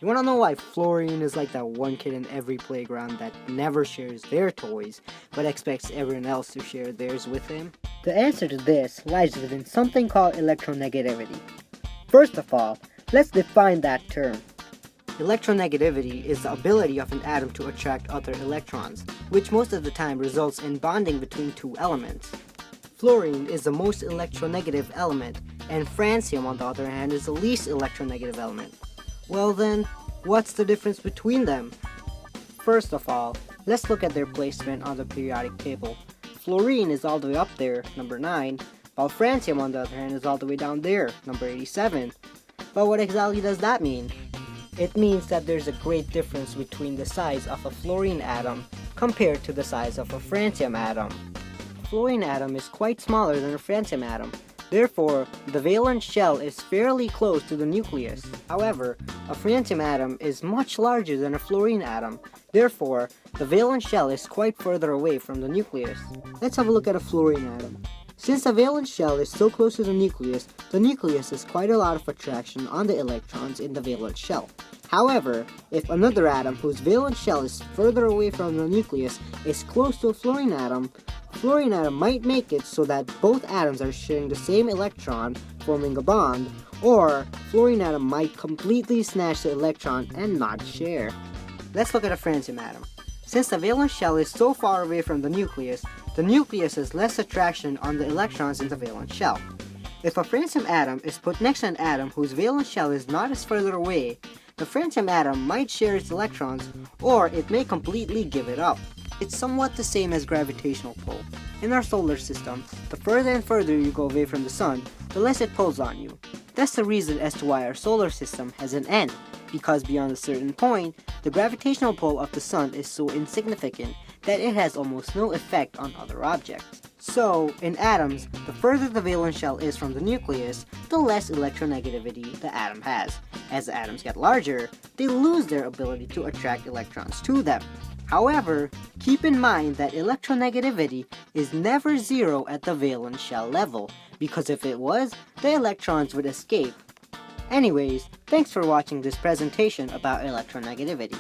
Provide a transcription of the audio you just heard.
You wanna know why fluorine is like that one kid in every playground that never shares their toys, but expects everyone else to share theirs with him? The answer to this lies within something called electronegativity. First of all, let's define that term. Electronegativity is the ability of an atom to attract other electrons, which most of the time results in bonding between two elements. Fluorine is the most electronegative element, and francium, on the other hand, is the least electronegative element. Well then, what's the difference between them? First of all, let's look at their placement on the periodic table. Fluorine is all the way up there, number 9, while francium, on the other hand, is all the way down there, number 87. But what exactly does that mean? It means that there's a great difference between the size of a fluorine atom compared to the size of a francium atom. A fluorine atom is quite smaller than a francium atom. Therefore, the valence shell is fairly close to the nucleus. However, a francium atom is much larger than a fluorine atom. Therefore, the valence shell is quite further away from the nucleus. Let's have a look at a fluorine atom. Since the valence shell is so close to the nucleus has quite a lot of attraction on the electrons in the valence shell. However, if another atom whose valence shell is further away from the nucleus is close to a fluorine atom might make it so that both atoms are sharing the same electron, forming a bond, or fluorine atom might completely snatch the electron and not share. Let's look at a francium atom. Since the valence shell is so far away from the nucleus has less attraction on the electrons in the valence shell. If a francium atom is put next to an atom whose valence shell is not as further away, the francium atom might share its electrons, or it may completely give it up. It's somewhat the same as gravitational pull. In our solar system, the further and further you go away from the sun, the less it pulls on you. That's the reason as to why our solar system has an end, because beyond a certain point, the gravitational pull of the sun is so insignificant that it has almost no effect on other objects. So, in atoms, the further the valence shell is from the nucleus, the less electronegativity the atom has. As the atoms get larger, they lose their ability to attract electrons to them. However, keep in mind that electronegativity is never zero at the valence shell level, because if it was, the electrons would escape. Anyways, thanks for watching this presentation about electronegativity.